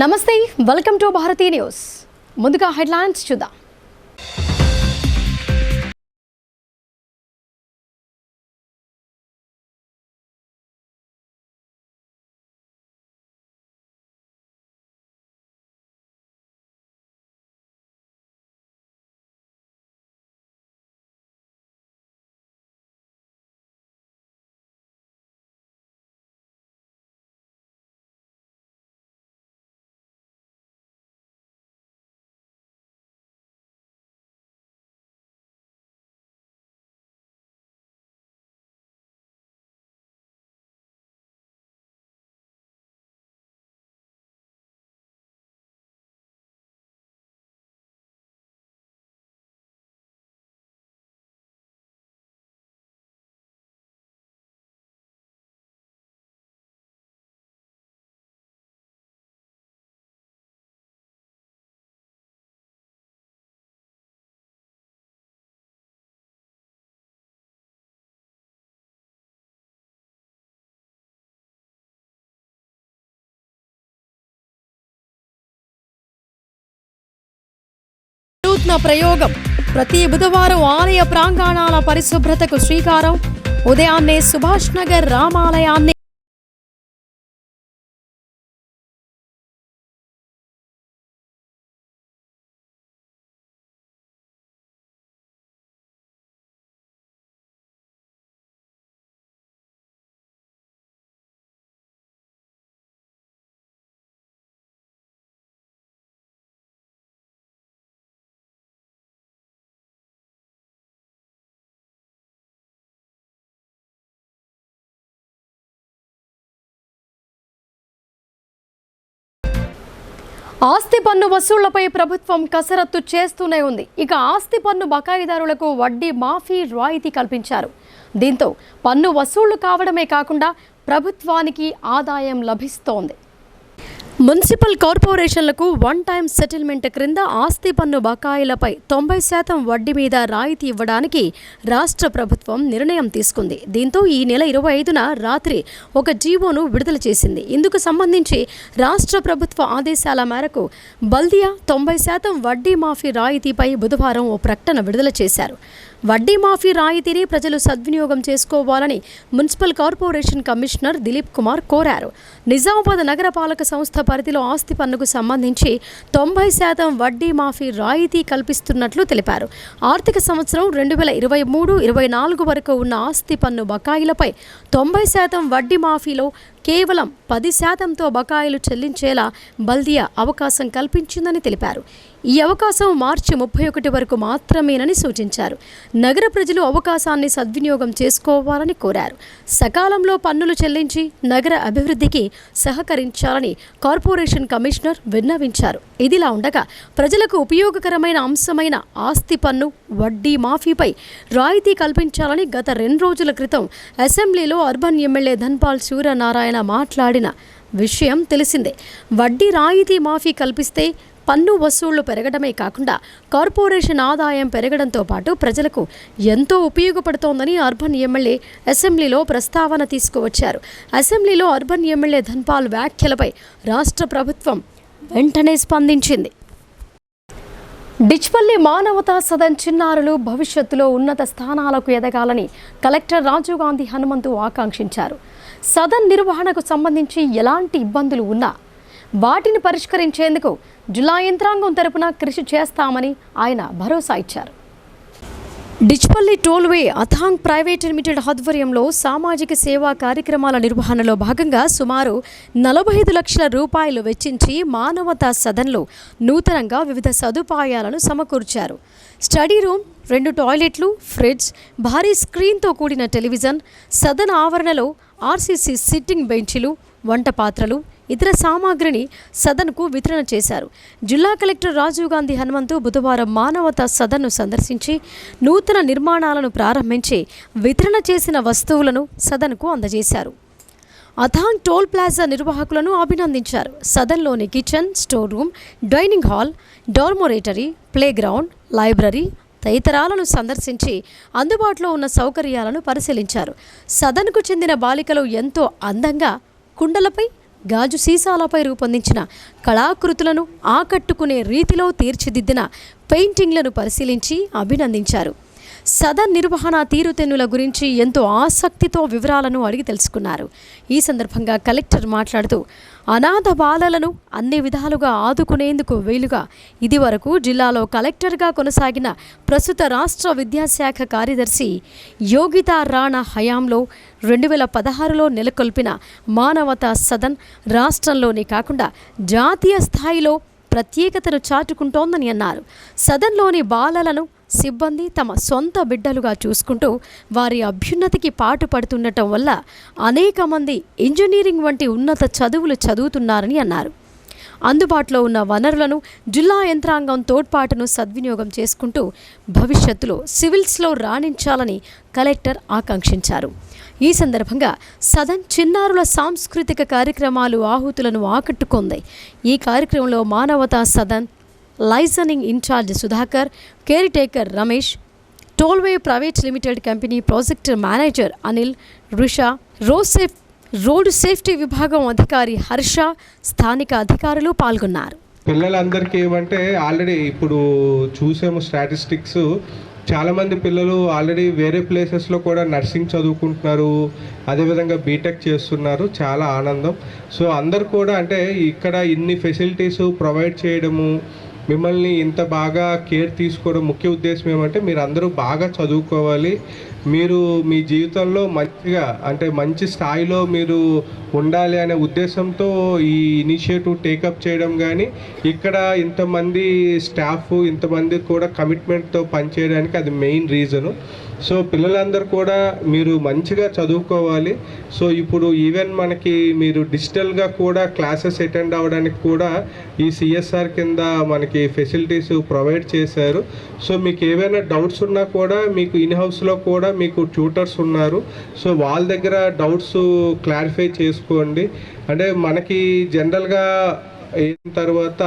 నమస్తే, welcome to Bharati news. ముందుగా headlines చూద్దాం. వినూత్న ప్రయోగం. ప్రతి బుధవారం ఆలయ ప్రాంగణాల పరిశుభ్రతకు శ్రీకారం. ఉదయాన్నే సుభాష్ నగర్ రామాలయాన్ని ఆస్తి పన్ను వసూళ్లపై ప్రభుత్వం కసరత్తు చేస్తూనే ఉంది. ఇక ఆస్తి పన్ను బకాయిదారులకు వడ్డీ మాఫీ రాయితీ కల్పించారు. దీంతో పన్ను వసూళ్లు కావడమే కాకుండా ప్రభుత్వానికి ఆదాయం లభిస్తోంది. మున్సిపల్ కార్పొరేషన్లకు వన్ టైం సెటిల్మెంట్ క్రింద ఆస్తి పన్ను బకాయిలపై 90% వడ్డీ మీద రాయితీ ఇవ్వడానికి రాష్ట్ర ప్రభుత్వం నిర్ణయం తీసుకుంది. దీంతో ఈ నెల 25న రాత్రి ఒక జీవోను విడుదల చేసింది. ఇందుకు సంబంధించి రాష్ట్ర ప్రభుత్వ ఆదేశాల మేరకు బల్దియా 90% వడ్డీ మాఫీ రాయితీపై బుధవారం ఓ ప్రకటన విడుదల చేశారు. వడ్డీ మాఫీ రాయితీని ప్రజలు సద్వినియోగం చేసుకోవాలని municipal corporation commissioner Dilip Kumar కోరారు. నిజామాబాద్ నగరపాలక సంస్థ పరిధిలో ఆస్తి పన్నుకు సంబంధించి 90% వడ్డీ మాఫీ రాయితీ కల్పిస్తున్నట్లు తెలిపారు. ఆర్థిక సంవత్సరం 2023-24 వరకు ఉన్న ఆస్తి పన్ను బకాయిలపై 90% వడ్డీ మాఫీలో కేవలం 10%తో బకాయిలు చెల్లించేలా బల్దియా అవకాశం కల్పించిందని తెలిపారు. ఈ అవకాశం మార్చి 31 వరకు మాత్రమేనని సూచించారు. నగర ప్రజలు అవకాశాన్ని సద్వినియోగం చేసుకోవాలని కోరారు. సకాలంలో పన్నులు చెల్లించి నగర అభివృద్ధికి సహకరించాలని కార్పొరేషన్ కమిషనర్ విన్నవించారు. ఇదిలా ఉండగా ప్రజలకు ఉపయోగకరమైన అంశమైన ఆస్తి పన్ను వడ్డీ మాఫీపై రాయితీ కల్పించాలని గత 2 రోజుల క్రితం అసెంబ్లీలో అర్బన్ ఎమ్మెల్యే ధన్పాల్ సూర్యనారాయణ మాట్లాడిన విషయం తెలిసిందే. వడ్డీ రాయితీ మాఫీ కల్పిస్తే పన్ను వసూళ్లు పెరగడమే కాకుండా కార్పొరేషన్ ఆదాయం పెరగడంతో పాటు ప్రజలకు ఎంతో ఉపయోగపడుతోందని అర్బన్ ఎమ్మెల్యే అసెంబ్లీలో ప్రస్తావన తీసుకువచ్చారు. అసెంబ్లీలో అర్బన్ ఎమ్మెల్యే ధన్పాల్ వ్యాఖ్యలపై రాష్ట్ర ప్రభుత్వం వెంటనే స్పందించింది. డిచ్పల్లి మానవతా సదన్ చిన్నారులు భవిష్యత్తులో ఉన్నత స్థానాలకు ఎదగాలని కలెక్టర్ రాజీవ్ గాంధీ హనుమంతు ఆకాంక్షించారు. సదన్ నిర్వహణకు సంబంధించి ఎలాంటి ఇబ్బందులు ఉన్నా వాటిని పరిష్కరించేందుకు జిల్లా యంత్రాంగం తరపున కృషి చేస్తామని ఆయన భరోసా ఇచ్చారు. డిచ్పల్లి టోల్వే అథాంగ్ ప్రైవేట్ లిమిటెడ్ ఆధ్వర్యంలో సామాజిక సేవా కార్యక్రమాల నిర్వహణలో భాగంగా సుమారు 45 లక్షల రూపాయలు వెచ్చించి మానవతా సదన్లో నూతనంగా వివిధ సదుపాయాలను సమకూర్చారు. స్టడీ రూమ్, 2 టాయిలెట్లు, ఫ్రిడ్జ్, భారీ స్క్రీన్తో కూడిన టెలివిజన్, సదన ఆవరణలో ఆర్సీసీ సిట్టింగ్ బెంచీలు, వంట పాత్రలు, ఇతర సామాగ్రిని సదన్కు వితరణ చేశారు. జిల్లా కలెక్టర్ రాజీవ్ గాంధీ హనుమంతు బుధవారం మానవతా సదన్ను సందర్శించి నూతన నిర్మాణాలను ప్రారంభించి వితరణ చేసిన వస్తువులను సదన్కు అందజేశారు. అథాంగ్ టోల్ ప్లాజా నిర్వాహకులను అభినందించారు. సదన్లోని kitchen, store room, dining hall, dormitory, playground, library తదితరాలను సందర్శించి అందుబాటులో ఉన్న సౌకర్యాలను పరిశీలించారు. సదన్కు చెందిన బాలికలు ఎంతో అందంగా కుండలపై గాజు సీసాలపై రూపొందించిన కళాకృతులను ఆకట్టుకునే రీతిలో తీర్చిదిద్దిన పెయింటింగ్లను పరిశీలించి అభినందించారు. సదన్ నిర్వహణ తీరుతెన్నుల గురించి ఎంతో ఆసక్తితో వివరాలను అడిగి తెలుసుకున్నారు. ఈ సందర్భంగా కలెక్టర్ మాట్లాడుతూ అనాథ బాలలను అన్ని విధాలుగా ఆదుకునేందుకు వీలుగా ఇదివరకు జిల్లాలో కలెక్టర్గా కొనసాగిన ప్రస్తుత రాష్ట్ర విద్యాశాఖ కార్యదర్శి యోగితా రాణా హయాంలో 2016లో నెలకొల్పిన మానవతా సదన్ రాష్ట్రంలోనే కాకుండా జాతీయ స్థాయిలో ప్రత్యేకతను చాటుకుంటోందని అన్నారు. సదన్లోని బాలలను సిబ్బంది తమ సొంత బిడ్డలుగా చూసుకుంటూ వారి అభ్యున్నతికి పాటుపడుతుండటం వల్ల అనేక మంది ఇంజనీరింగ్ వంటి ఉన్నత చదువులు చదువుతున్నారని అన్నారు. అందుబాటులో ఉన్న వనరులను జిల్లా యంత్రాంగం తోడ్పాటును సద్వినియోగం చేసుకుంటూ భవిష్యత్తులో సివిల్స్లో రాణించాలని కలెక్టర్ ఆకాంక్షించారు. ఈ సందర్భంగా సదన్ చిన్నారుల సాంస్కృతిక కార్యక్రమాలు ఆహుతులను ఆకట్టుకుంది. ఈ కార్యక్రమంలో Manavata Sadan liaisoning incharge Sudhakar, care taker Ramesh, tollway private limited company project manager Anil, Rusha, road safety విభాగం అధికారి హర్ష, స్థానిక అధికారులు పాల్గొన్నారు. పిల్లలందరికీ ఏమంటే ఆల్రెడీ ఇప్పుడు చూసాము స్టాటిస్టిక్స్, చాలామంది పిల్లలు ఆల్రెడీ వేరే ప్లేసెస్లో కూడా నర్సింగ్ చదువుకుంటున్నారు, అదేవిధంగా బీటెక్ చేస్తున్నారు. చాలా ఆనందం. సో అందరు కూడా అంటే ఇక్కడ ఇన్ని ఫెసిలిటీస్ ప్రొవైడ్ చేయడము, మిమ్మల్ని ఇంత బాగా కేర్ తీసుకోవడం ముఖ్య ఉద్దేశం ఏమంటే మీరు అందరూ బాగా చదువుకోవాలి, మీరు మీ జీవితంలో మంచిగా అంటే మంచి స్థాయిలో మీరు ఉండాలి అనే ఉద్దేశంతో ఈ ఇనిషియేటివ్ టేకప్ చేయడం. కానీ ఇక్కడ ఇంతమంది స్టాఫ్ ఇంతమంది కూడా కమిట్మెంట్తో పనిచేయడానికి అది మెయిన్ రీజను. సో పిల్లలందరూ కూడా మీరు మంచిగా చదువుకోవాలి. సో ఇప్పుడు ఈవెన్ మనకి మీరు డిజిటల్గా కూడా క్లాసెస్ అటెండ్ అవ్వడానికి కూడా ఈ సిఎస్ఆర్ కింద మనకి ఫెసిలిటీస్ ప్రొవైడ్ చేశారు. సో మీకు ఏవైనా డౌట్స్ ఉన్నా కూడా మీకు ఇన్ హౌస్లో కూడా మీకు ట్యూటర్స్ ఉన్నారు. సో వాళ్ళ దగ్గర డౌట్స్ క్లారిఫై చేసుకోండి. అంటే మనకి జనరల్గా అయిన తర్వాత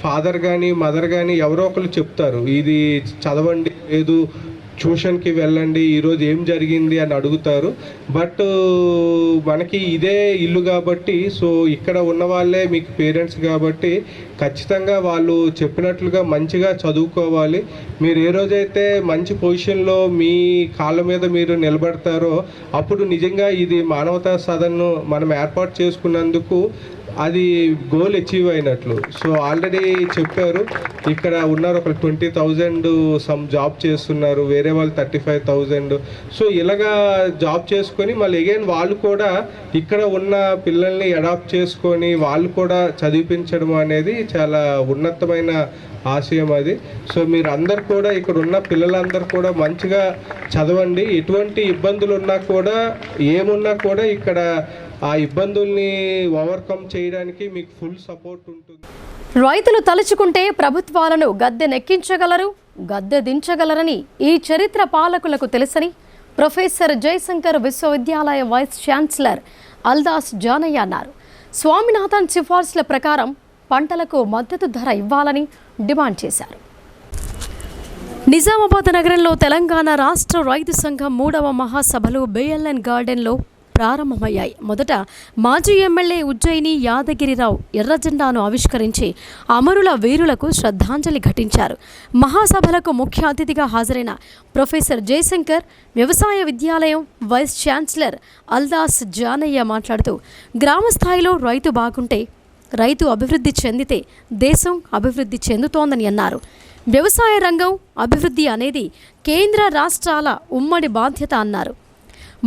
ఫాదర్ కానీ మదర్ కానీ ఎవరో ఒకరు చెప్తారు, ఇది చదవండి, లేదు ట్యూషన్కి వెళ్ళండి, ఈరోజు ఏం జరిగింది అని అడుగుతారు. బట్ మనకి ఇదే ఇల్లు కాబట్టి, సో ఇక్కడ ఉన్న వాళ్ళే మీకు పేరెంట్స్ కాబట్టి ఖచ్చితంగా వాళ్ళు చెప్పినట్లుగా మంచిగా చదువుకోవాలి. మీరు ఏ రోజైతే మంచి పొజిషన్లో మీ కాళ్ళ మీద మీరు నిలబడతారో అప్పుడు నిజంగా ఇది మానవతా సదన్ను మనం ఏర్పాటు చేసుకున్నందుకు అది గోల్ అచీవ్ అయినట్లు. సో ఆల్రెడీ చెప్పారు, ఇక్కడ ఉన్నారు ఒక 20,000 సమ్ జాబ్ చేస్తున్నారు, వేరే వాళ్ళు 35,000. సో ఇలాగా జాబ్ చేసుకొని మళ్ళీ అగైన్ వాళ్ళు కూడా ఇక్కడ ఉన్న పిల్లల్ని అడాప్ట్ చేసుకొని వాళ్ళు కూడా చదివించడం అనేది చాలా ఉన్నతమైన ఆశయం అది. సో మీరు అందరు కూడా ఇక్కడ ఉన్న పిల్లలందరూ కూడా మంచిగా చదవండి. ఎటువంటి ఇబ్బందులు ఉన్నా కూడా ఏమున్నా కూడా ఇక్కడ ఆ ఇబ్బందుల్ని ఓవర్కమ్ చేయడానికి మీకు ఫుల్ సపోర్ట్ ఉంటుంది. రైతులు తలుచుకుంటే ప్రభుత్వాలను గద్దె నెక్కించగలరు, గద్దె దించగలరని ఈ చరిత్ర పాలకులకు తెలుసని ప్రొఫెసర్ జయశంకర్ విశ్వవిద్యాలయ వైస్ ఛాన్సలర్ అల్దాస్ జానయ్య అన్నారు. స్వామినాథన్ సిఫార్సుల ప్రకారం పంటలకు మద్దతు ధర ఇవ్వాలని డిమాండ్ చేశారు. నిజామాబాద్ నగరంలో తెలంగాణ రాష్ట్ర రైతు సంఘం 3వ మహాసభలు బిఎల్ఎన్ గార్డెన్లో ప్రారంభమయ్యాయి. మొదట మాజీ ఎమ్మెల్యే ఉజ్జయిని యాదగిరిరావు ఎర్రజెండాను ఆవిష్కరించి అమరుల వీరులకు శ్రద్ధాంజలి ఘటించారు. మహాసభలకు ముఖ్య అతిథిగా హాజరైన ప్రొఫెసర్ జయశంకర్ వ్యవసాయ విద్యాలయం వైస్ ఛాన్సలర్ అల్దాస్ జానయ్య మాట్లాడుతూ గ్రామ స్థాయిలో రైతు బాగుంటే, రైతు అభివృద్ధి చెందితే దేశం అభివృద్ధి చెందుతోందని అన్నారు. వ్యవసాయ రంగం అభివృద్ధి అనేది కేంద్ర రాష్ట్రాల ఉమ్మడి బాధ్యత అన్నారు.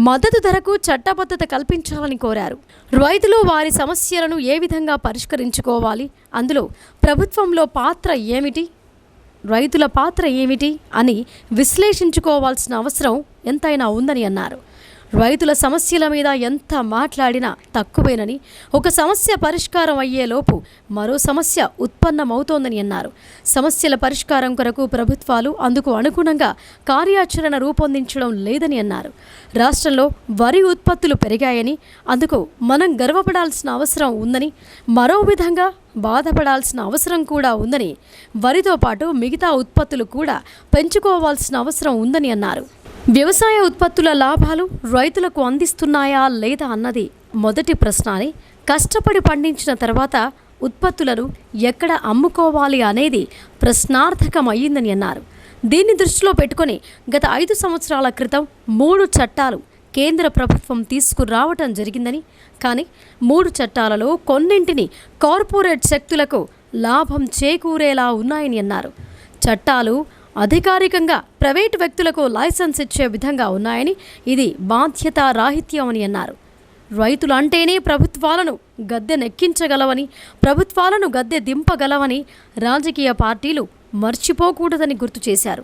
మద్దతు ధరకు చట్టబద్ధత కల్పించాలని కోరారు. రైతులు వారి సమస్యలను ఏ విధంగా పరిష్కరించుకోవాలి, అందులో ప్రభుత్వంలో పాత్ర ఏమిటి, రైతుల పాత్ర ఏమిటి అని విశ్లేషించుకోవాల్సిన అవసరం ఎంతైనా ఉందని అన్నారు. రైతుల సమస్యల మీద ఎంత మాట్లాడినా తక్కువేనని, ఒక సమస్య పరిష్కారం అయ్యేలోపు మరో సమస్య ఉత్పన్నమవుతోందని అన్నారు. సమస్యల పరిష్కారం కొరకు ప్రభుత్వాలు అందుకు అనుగుణంగా కార్యాచరణ రూపొందించడం లేదని అన్నారు. రాష్ట్రంలో వరి ఉత్పత్తులు పెరిగాయని, అందుకు మనం గర్వపడాల్సిన అవసరం ఉందని, మరో విధంగా బాధపడాల్సిన అవసరం కూడా ఉందని, వరితో పాటు మిగతా ఉత్పత్తులు కూడా పెంచుకోవాల్సిన అవసరం ఉందని అన్నారు. వ్యవసాయ ఉత్పత్తుల లాభాలు రైతులకు అందిస్తున్నాయా లేదా అన్నది మొదటి ప్రశ్న అని కష్టపడి పండించిన తర్వాత ఉత్పత్తులను ఎక్కడ అమ్ముకోవాలి అనేది ప్రశ్నార్థకమయ్యిందని అన్నారు. దీన్ని దృష్టిలో పెట్టుకొని గత 5 సంవత్సరాల క్రితం 3 చట్టాలు కేంద్ర ప్రభుత్వం తీసుకురావటం జరిగిందని, కానీ 3 చట్టాలలో కొన్నింటిని కార్పొరేట్ శక్తులకు లాభం చేకూరేలా ఉన్నాయని అన్నారు. చట్టాలు అధికారికంగా ప్రైవేటు వ్యక్తులకు లైసెన్స్ ఇచ్చే విధంగా ఉన్నాయని, ఇది బాధ్యతారాహిత్యం అని అన్నారు. రైతులు అంటేనే ప్రభుత్వాలను గద్దెనెక్కించగలవని, ప్రభుత్వాలను గద్దె దింపగలవని రాజకీయ పార్టీలు మర్చిపోకూడదని గుర్తు చేశారు.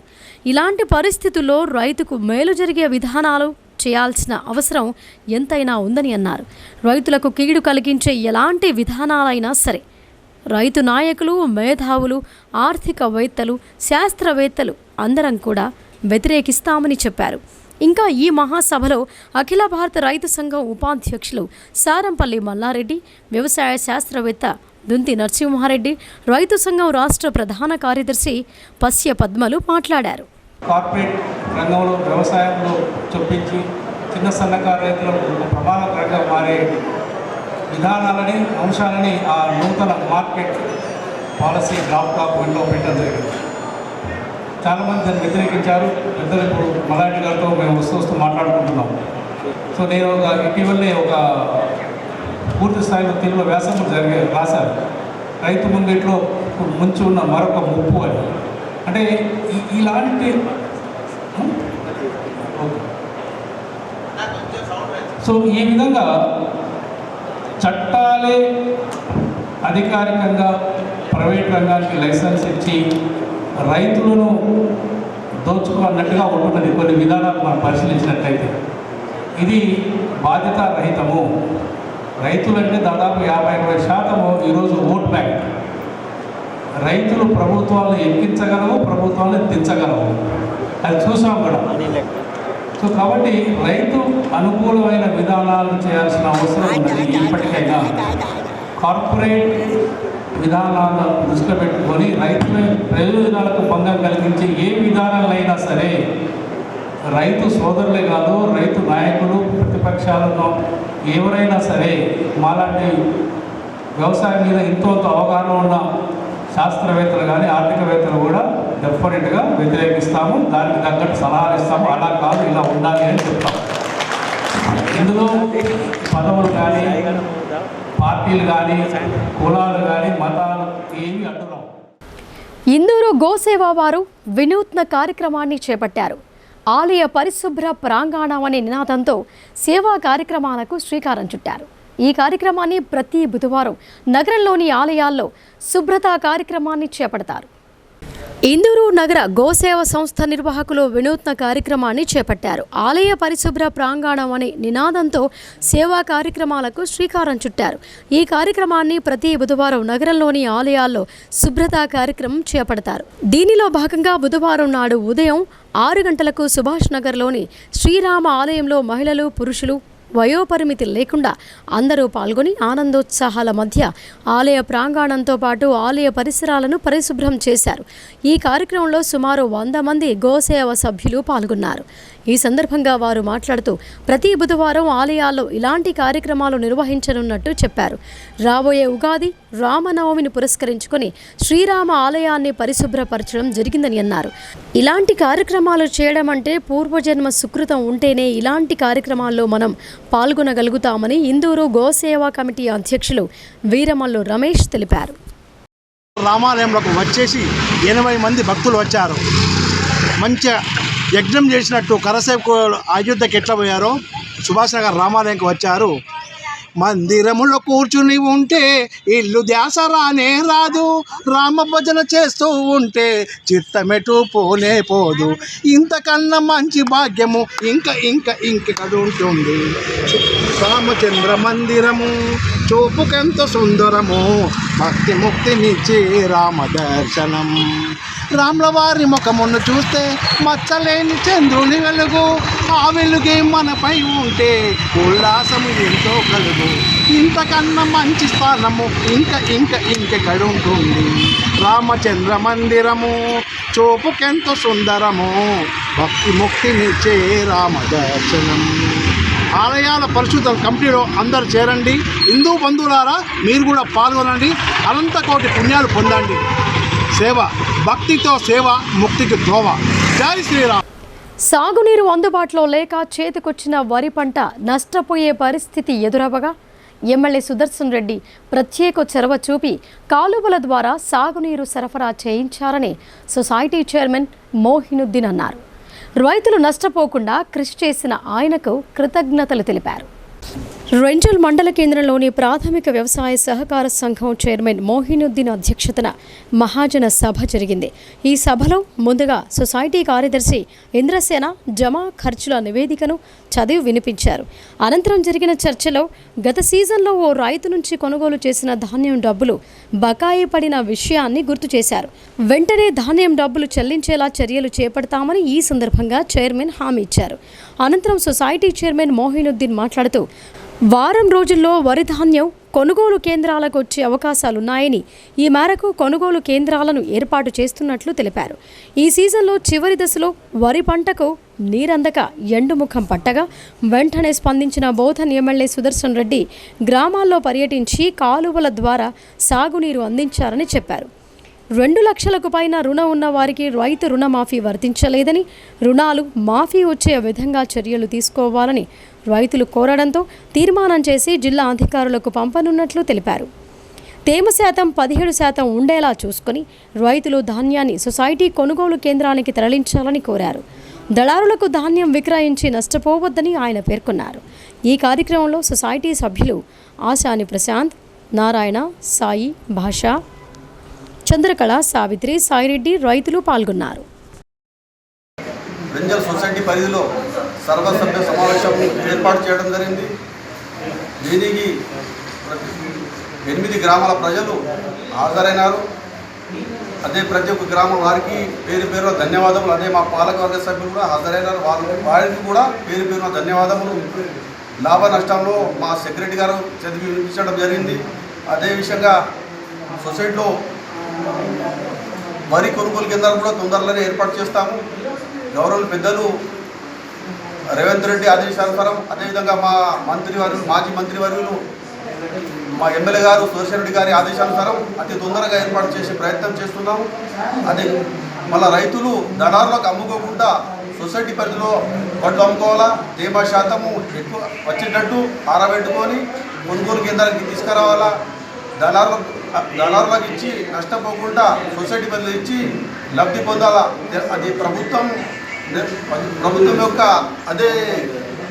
ఇలాంటి పరిస్థితుల్లో రైతుకు మేలు జరిగే విధానాలు చేయాల్సిన అవసరం ఎంతైనా ఉందని అన్నారు. రైతులకు కీడు కలిగించే ఎలాంటి విధానాలైనా సరే రైతు నాయకులు, మేధావులు, ఆర్థికవేత్తలు, శాస్త్రవేత్తలు అందరం కూడా వ్యతిరేకిస్తామని చెప్పారు. ఇంకా ఈ మహాసభలో అఖిల భారత రైతు సంఘం ఉపాధ్యక్షులు సారంపల్లి మల్లారెడ్డి, వ్యవసాయ శాస్త్రవేత్త దుంతి నరసింహారెడ్డి, రైతు సంఘం రాష్ట్ర ప్రధాన కార్యదర్శి పస్య పద్మలు మాట్లాడారు. కార్పొరేట్ రంగంలో వ్యవసాయంలో చొప్పించి చిన్న సన్నకారు రైతులకు ఒక ప్రమాదకరంగా మారే విధానాలని, అంశాలని ఆ నూతన market policy draft of window పెట్టడం జరిగింది. చాలామంది దాన్ని వ్యతిరేకించారు. పెద్దలు ఇప్పుడు మలాటి గారితో మేము వస్తూ మాట్లాడుకుంటున్నాం. సో నేను ఇటీవలనే ఒక పూర్తి స్థాయిలో తెలుగులో వ్యాసంగా రాశారు. రైతు ముంగిట్లో ముంచి ఉన్న మరొక ముప్పు అని. అంటే ఇలాంటి సో ఈ విధంగా చట్టాలే అధికారికంగా ప్రైవేట్ రంగానికి లైసెన్స్ ఇచ్చి రైతులను దోచుకున్నట్టుగా ఉంటున్నది. కొన్ని విధానాలు మనం పరిశీలించినట్లయితే ఇది బాధ్యతారహితము. రైతులంటే దాదాపు 50-60% ఈరోజు ఓట్ బ్యాంక్. రైతులు ప్రభుత్వాలను ఎక్కించగలవు, ప్రభుత్వాలను దించగలవు. అది చూసాం కూడా. సో కాబట్టి రైతు అనుకూలమైన విధానాలు చేయాల్సిన అవసరం ఉన్నది. ఇప్పటికైనా కార్పొరేట్ విధానాలను దృష్టిలో పెట్టుకొని రైతుల ప్రయోజనాలకు భంగం కలిగించే ఏ విధానాలైనా సరే రైతు సోదరులే కాదు, రైతు నాయకులు, ప్రతిపక్షాలను ఎవరైనా సరే మాలాంటి వ్యవసాయం మీద ఎంతో అవగాహన ఉన్న శాస్త్రవేత్తలు కానీ ఆర్థికవేత్తలు కూడా డెఫినెట్గా వ్యతిరేకిస్తాము. దానికి తగ్గట్టు సలహాలు ఇస్తాము. అలా కాదు, ఇలా ఉండాలి అని చెప్తాము. ఇందులో పదవులు కానీ, పార్టీలు కానీ, కులాలు కానీ, మతాలు ఏమి అంటున్నాం. ఇందూరు గోసేవా వారు వినూత్న కార్యక్రమాన్ని చేపట్టారు. ఆలయ పరిశుభ్ర ప్రాంగణం అనే నినాదంతో సేవా కార్యక్రమాలకు శ్రీకారం చుట్టారు. ఈ కార్యక్రమాన్ని ప్రతి బుధవారం నగరంలోని ఆలయాల్లో శుభ్రతా కార్యక్రమాన్ని చేపడతారు. ఇందూరు నగర గోసేవ సంస్థ నిర్వాహకులు వినూత్న కార్యక్రమాన్ని చేపట్టారు. ఆలయ పరిశుభ్ర ప్రాంగణం అనే నినాదంతో సేవా కార్యక్రమాలకు శ్రీకారం చుట్టారు. ఈ కార్యక్రమాన్ని ప్రతి బుధవారం నగరంలోని ఆలయాల్లో శుభ్రతా కార్యక్రమం చేపడతారు. దీనిలో భాగంగా బుధవారం నాడు ఉదయం 6 గంటలకు సుభాష్ నగర్లోని శ్రీరామ ఆలయంలో మహిళలు, పురుషులు వయోపరిమితి లేకుండా అందరూ పాల్గొని ఆనందోత్సాహాల మధ్య ఆలయ ప్రాంగణంతో పాటు ఆలయ పరిసరాలను పరిశుభ్రం చేశారు. ఈ కార్యక్రమంలో సుమారు 100 మంది గోసేవ సభ్యులు పాల్గొన్నారు. ఈ సందర్భంగా వారు మాట్లాడుతూ ప్రతి బుధవారం ఆలయాల్లో ఇలాంటి కార్యక్రమాలు నిర్వహించనున్నట్టు చెప్పారు. రాబోయే ఉగాది, రామనవమిని పురస్కరించుకొని శ్రీరామ ఆలయాన్ని పరిశుభ్రపరచడం జరిగిందని అన్నారు. ఇలాంటి కార్యక్రమాలు చేయడం అంటే పూర్వజన్మ సుకృతం ఉంటేనే ఇలాంటి కార్యక్రమాల్లో మనం పాల్గొనగలుగుతామని ఇందూరు గోసేవా కమిటీ అధ్యక్షులు వీరమల్లు రమేష్ తెలిపారు. రామాలయంలోకి వచ్చేసి 80 మంది భక్తులు వచ్చారు. మంచిగా యజ్ఞం చేసినట్టు కరసేపు అయోధ్యకి ఎట్లా పోయారో సుభాష్ నగర్ రామాలయంకి వచ్చారు. మందిరములో కూర్చుని ఉంటే ఇల్లు ధ్యాస రానే రాదు, రామ భజన చేస్తూ ఉంటే చిత్తమెటు పోనే పోదు, ఇంతకన్నా మంచి భాగ్యము ఇంకెక్కడ ఉంటుంది. రామచంద్ర మందిరము చూపుకెంత సుందరము, భక్తి ముక్తినిచ్చే రామ దర్శనం. రాముల వారి ముఖమును చూస్తే మచ్చలేని చంద్రుని వెలుగు, ఆ వెలుగే మనపై ఉంటే ఉల్లాసము ఎంతో కలుగు, ఇంతకన్నా మంచి స్థానము ఇంకెక్కడ ఉంటుంది. రామచంద్ర మందిరము చూపుకెంతో సుందరము, భక్తి ముక్తినిచ్చే రామ దర్శనం. ఆలయాల పరిశుద్ధ కమిటీలో అందరూ చేరండి. హిందూ బంధువులారా మీరు కూడా పాల్గొనండి. అనంతకోటి పుణ్యాలు పొందండి. సేవ భక్తితో సేవ, ముక్తికి త్రోవ. జై శ్రీరామ్. సాగునీరు అందుబాటులో లేక చేతికొచ్చిన వరి పంట నష్టపోయే పరిస్థితి ఎదురవగా ఎమ్మెల్యే సుదర్శన్ రెడ్డి ప్రత్యేక చొరవ చూపి కాలువల ద్వారా సాగునీరు సరఫరా చేయించారని సొసైటీ చైర్మన్ మోహినుద్దీన్ అన్నారు. రైతులు నష్టపోకుండా కృషి చేసిన ఆయనకు కృతజ్ఞతలు తెలిపారు. రెంజల్ మండల కేంద్రంలోని ప్రాథమిక వ్యవసాయ సహకార సంఘం చైర్మన్ మోహినుద్దీన్ అధ్యక్షతన మహాజన సభ జరిగింది. ఈ సభలో ముందుగా సొసైటీ కార్యదర్శి ఇంద్రసేన జమా ఖర్చుల నివేదికను చదివి వినిపించారు. అనంతరం జరిగిన చర్చలో గత సీజన్లో ఓ రైతు నుంచి కొనుగోలు చేసిన ధాన్యం డబ్బులు బకాయి పడిన విషయాన్ని గుర్తు చేశారు. వెంటనే ధాన్యం డబ్బులు చెల్లించేలా చర్యలు చేపడతామని ఈ సందర్భంగా చైర్మన్ హామీ ఇచ్చారు. అనంతరం సొసైటీ చైర్మన్ మోహినుద్దీన్ మాట్లాడుతూ వారం రోజుల్లో వరి ధాన్యం కొనుగోలు కేంద్రాలకు వచ్చే అవకాశాలున్నాయని, ఈ మేరకు కొనుగోలు కేంద్రాలను ఏర్పాటు చేస్తున్నట్లు తెలిపారు. ఈ సీజన్లో చివరి దశలో వరి పంటకు నీరందక ఎండుముఖం పట్టగా వెంటనే స్పందించిన బోధన్ ఎమ్మెల్యే సుదర్శన్ రెడ్డి గ్రామాల్లో పర్యటించి కాలువల ద్వారా సాగునీరు అందించారని చెప్పారు. 2 లక్షలకు పైన రుణం ఉన్న వారికి రైతు రుణమాఫీ వర్తించలేదని, రుణాలు మాఫీ వచ్చే విధంగా చర్యలు తీసుకోవాలని రైతులు కోరడంతో తీర్మానం చేసి జిల్లా అధికారులకు పంపనున్నట్లు తెలిపారు. తేమ శాతం 17% ఉండేలా చూసుకుని రైతులు ధాన్యాన్ని సొసైటీ కొనుగోలు కేంద్రానికి తరలించాలని కోరారు. దళారులకు ధాన్యం విక్రయించి నష్టపోవద్దని ఆయన పేర్కొన్నారు. ఈ కార్యక్రమంలో సొసైటీ సభ్యులు ఆశాని ప్రశాంత్, నారాయణ, సాయి, భాష, చంద్రకళ, సావిత్రి, సాయిరెడ్డి రైతులు పాల్గొన్నారు. రెంజల్ సొసైటీ పరిధిలో సర్వసభ్య సమావేశం ఏర్పాటు చేయడం జరిగింది. దీనికి 8 గ్రామాల ప్రజలు హాజరైనారు. అదే ప్రతి ఒక్క గ్రామం వారికి పేరు పేరున ధన్యవాదములు. అదే మా పాలకవర్గ సభ్యులు కూడా హాజరైనారు. వారికి కూడా పేరు పేరున ధన్యవాదములు. లాభ నష్టంలో మా సెక్రటరీ గారు చదివి వినిపించడం జరిగింది. అదే విషయంగా సొసైటీలో వరి కొనుగోలు కేంద్రాలు కూడా తొందరలోనే ఏర్పాటు చేస్తాము. గౌరవ పెద్దలు రేవంత్ రెడ్డి ఆదేశానుసారం, అదేవిధంగా మా మంత్రివర్యులు, మాజీ మంత్రివర్యులు, మా ఎమ్మెల్యే గారు సుదర్శన్ రెడ్డి గారి ఆదేశానుసారం అతి తొందరగా ఏర్పాటు చేసే ప్రయత్నం చేస్తున్నాము. అదే మళ్ళీ రైతులు దళారులకు అమ్ముకోకుండా సొసైటీ పరిధిలో వడ్లు అమ్ముకోవాలా, తేమ శాతము ఎక్కువ వచ్చేటట్టు ఆరబెట్టుకొని కొనుగోలు కేంద్రానికి తీసుకురావాలా. దళారులకు ఇచ్చి నష్టపోకుండా సొసైటీ పరిధిలో ఇచ్చి లబ్ధి పొందాలా. అది ప్రభుత్వం యొక్క అదే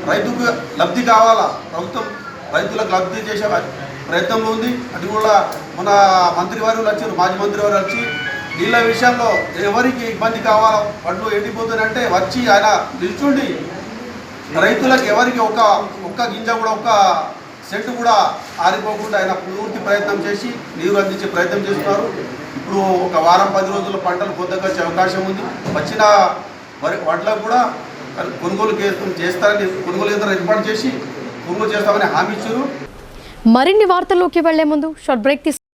రైతుకు లబ్ధి కావాలా. ప్రభుత్వం రైతులకు లబ్ధి చేసే ప్రయత్నంలో ఉంది. అది కూడా మన మంత్రివర్యులు వచ్చారు, మాజీ మంత్రివర్యులు వచ్చి నీళ్ళ విషయంలో ఎవరికి ఇబ్బంది కావాలో, వడ్లు ఎండిపోతుందంటే వచ్చి ఆయన నిల్చుండి రైతులకు ఎవరికి ఒక్క గింజ కూడా ఒక్క సెంటు కూడా ఆరిపోకుండా ఆయన పూర్తి ప్రయత్నం చేసి నీరు అందించే ప్రయత్నం చేస్తున్నారు. ఇప్పుడు ఒక వారం 10 రోజుల పంటలు కొద్దిగా వచ్చే అవకాశం ఉంది. వచ్చిన వడ్లకు కూడా కొనుగోలు చేస్తారని, కొనుగోలు కేంద్రం ఏర్పాటు చేసి కొనుగోలు చేస్తామని హామీ ఇచ్చారు. మరిన్ని వార్తల్లోకి వెళ్లే ముందు షార్ట్ బ్రేక్ తీసుకుంటాం.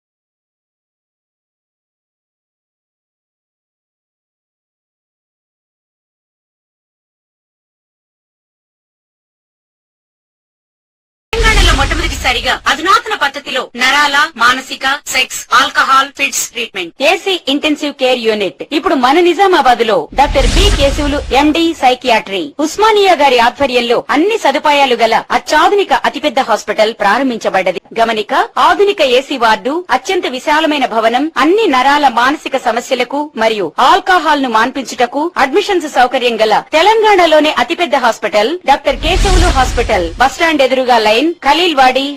మొట్టమొదటిసారిగా అధునాతన పద్ధతిలో నరాల, మానసిక, sex, alcohol, fits treatment, AC intensive care unit ఇప్పుడు మన నిజామాబాద్ లో doctor B Keshavulu MD psychiatry, Osmania గారి ఆధ్వర్యంలో అన్ని సదుపాయాలు గల అత్యాధునిక అతిపెద్ద హాస్పిటల్ ప్రారంభించబడ్డది. గమనిక, ఆధునిక ఏసీ వార్డు, అత్యంత విశాలమైన భవనం, అన్ని నరాల మానసిక సమస్యలకు మరియు ఆల్కహాల్ ను మాన్పించుటకు అడ్మిషన్స్ సౌకర్యం గల తెలంగాణలోనే అతిపెద్ద hospital doctor Keshavulu hospital, bus stand ఎదురుగా లైన్, ఖలీల్వాడి.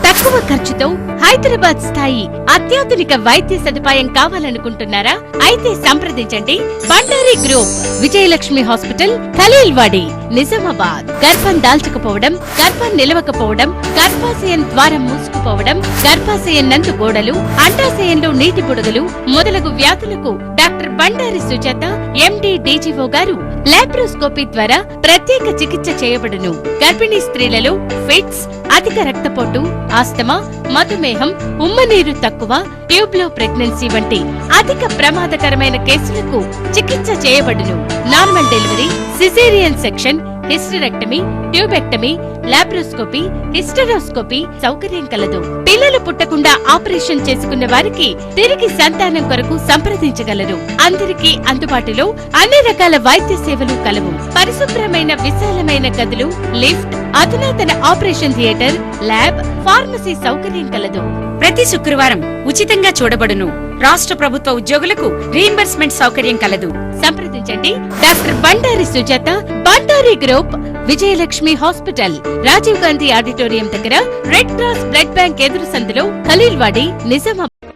తక్కువ ఖర్చుతో హైదరాబాద్ స్థాయి అత్యాధునిక వైద్య సదుపాయం కావాలనుకుంటున్నారా? అయితే సంప్రదించండి బండారి గ్రూప్, విజయలక్ష్మి హాస్పిటల్, ఖలీల్వాడి, నిజామాబాద్. గర్భం దాల్చకపోవడం, గర్భం నిలవకపోవడం, గర్భాశయం ద్వారం మూసుకుపోవడం, గర్భాశయం నందు గోడలు, అండాశయంలో నీటి బుడగలు మొదలగు వ్యాధులకు డాక్టర్ బండారి సుజాత ఎండి డీజీఓ గారు లాప్రోస్కోపీ ద్వారా ప్రత్యేక చికిత్స చేయబడును. గర్భిణీ స్త్రీలలో ఫిట్స్, అధిక రక్తపోటు, ఆస్తమా, మధుమేహం, ఉమ్మనీరు తక్కువ, ట్యూబ్లో ప్రెగ్నెన్సీ వంటి అధిక ప్రమాదకరమైన కేసులకు చికిత్స చేయబడును. Normal delivery, caesarean section, hysterectomy, tubectomy, laparoscopy, hysteroscopy సౌకర్యం కలదు. పిల్లలు పుట్టకుండా ఆపరేషన్ చేసుకున్న వారికి తిరిగి సంతానం కొరకు సంప్రదించగలరు. అందరికీ అందుబాటులో అన్ని రకాల వైద్య సేవలు కలవు. పరిశుభ్రమైన విశాలమైన గదులు, లిఫ్ట్, అధునాతన ఆపరేషన్ థియేటర్, ల్యాబ్, ఫార్మసీ సౌకర్యం కలదు. ప్రతి శుక్రవారం ఉచితంగా చూడబడును. రాష్ట్ర ప్రభుత్వ ఉద్యోగులకు రీయింబర్స్మెంట్ సౌకర్యం కలదు. సంప్రదించండి doctor Bandari Sujata, Bandari group, Vijayalakshmi hospital, Rajiv Gandhi auditorium దగ్గర, రెడ్ క్రాస్ బ్లడ్ బ్యాంక్ ఎదురు సందులో, ఖలీల్వాడి, నిజామాబాద్.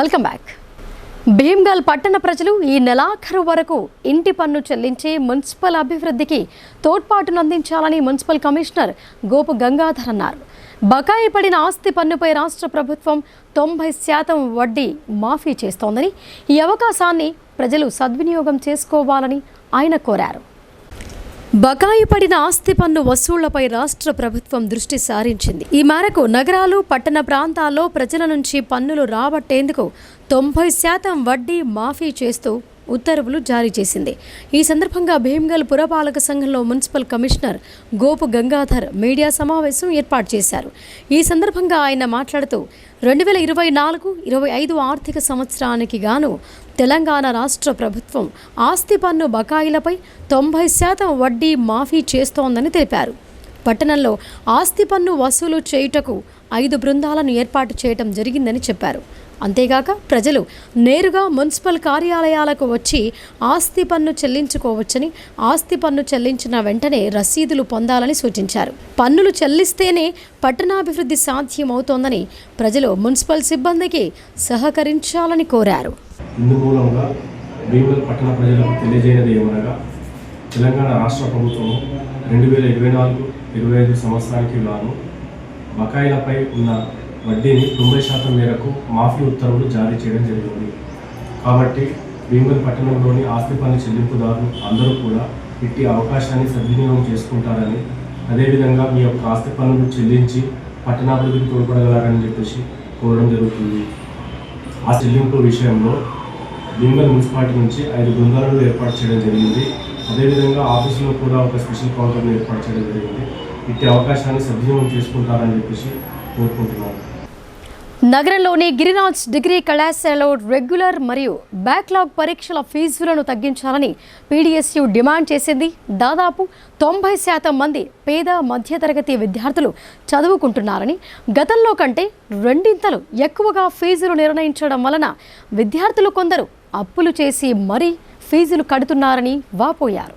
Welcome back. భీమ్గల్ పట్టణ ప్రజలు ఈ నెలాఖరు వరకు ఇంటి పన్ను చెల్లించి మున్సిపల్ అభివృద్ధికి తోడ్పాటును అందించాలని మున్సిపల్ కమిషనర్ గోపు గంగాధర్ అన్నారు. బకాయి పడిన ఆస్తి పన్నుపై రాష్ట్ర ప్రభుత్వం 90% వడ్డీ మాఫీ చేస్తోందని, ఈ అవకాశాన్ని ప్రజలు సద్వినియోగం చేసుకోవాలని ఆయన కోరారు. బకాయి పడిన ఆస్తి పన్ను వసూళ్లపై రాష్ట్ర ప్రభుత్వం దృష్టి సారించింది. ఈ మేరకు నగరాలు, పట్టణ ప్రాంతాల్లో ప్రజల నుంచి పన్నులు రాబట్టేందుకు 90% వడ్డీ మాఫీ చేస్తూ ఉత్తర్వులు జారీ చేసింది. ఈ సందర్భంగా భీమ్గల్ పురపాలక సంఘంలో municipal commissioner Gopu Gangadhar media సమావేశం ఏర్పాటు చేశారు. ఈ సందర్భంగా ఆయన మాట్లాడుతూ 2024-25 ఆర్థిక సంవత్సరానికి గాను తెలంగాణ రాష్ట్ర ప్రభుత్వం ఆస్తి పన్ను బకాయిలపై 90% వడ్డీ మాఫీ చేస్తోందని తెలిపారు. పట్టణంలో ఆస్తి పన్ను వసూలు చేయుటకు 5 బృందాలను ఏర్పాటు చేయడం జరిగిందని చెప్పారు. అంతేగాక ప్రజలు నేరుగా మున్సిపల్ కార్యాలయాలకు వచ్చి ఆస్తి పన్ను చెల్లించుకోవచ్చని, ఆస్తి పన్ను చెల్లించిన వెంటనే రసీదులు పొందాలని సూచించారు. పన్నులు చెల్లిస్తేనే పట్టణాభివృద్ధి సాధ్యమవుతోందని ప్రజలు మున్సిపల్ సిబ్బందికి సహకరించాలని కోరారు. ఇందుమూలంగా భీమ్గల్ పట్టణ ప్రజలకు తెలియజేయనిది ఏమనగా, తెలంగాణ రాష్ట్ర ప్రభుత్వం 2024-25 సంవత్సరానికి గాను బకాయిలపై ఉన్న వడ్డీని 90% మేరకు మాఫీ ఉత్తర్వులు జారీ చేయడం జరిగింది. కాబట్టి భీమ్గల్ పట్టణంలోని ఆస్తి పన్ను చెల్లింపుదారులు అందరూ కూడా ఇట్టి అవకాశాన్ని సద్వినియోగం చేసుకుంటారని, అదేవిధంగా మీ యొక్క ఆస్తి పన్నులు చెల్లించి పట్టణాభివృద్ధికి తోడ్పడగలరని చెప్పేసి కోరడం జరుగుతుంది. ఆ చెల్లింపు విషయంలో భీమ్గల్ మున్సిపాలిటీ నుంచి 5 బృందాలను ఏర్పాటు చేయడం జరిగింది. అదేవిధంగా ఆఫీసులో కూడా ఒక స్పెషల్ కౌంటర్ను ఏర్పాటు చేయడం జరిగింది. ఇట్టి అవకాశాన్ని సద్వినియోగం చేసుకుంటారని చెప్పేసి కోరుకుంటున్నాను. నగరంలోని గిరిరాజ్ డిగ్రీ కళాశాలలో రెగ్యులర్ మరియు బ్యాక్లాగ్ పరీక్షల ఫీజులను తగ్గించాలని పీడీఎస్యూ డిమాండ్ చేసింది. దాదాపు 90% మంది పేద మధ్యతరగతి విద్యార్థులు చదువుకుంటున్నారని, గతంలో కంటే 2 ఎక్కువగా ఫీజులు నిర్ణయించడం వలన విద్యార్థులు కొందరు అప్పులు చేసి మరీ ఫీజులు కడుతున్నారని వాపోయారు.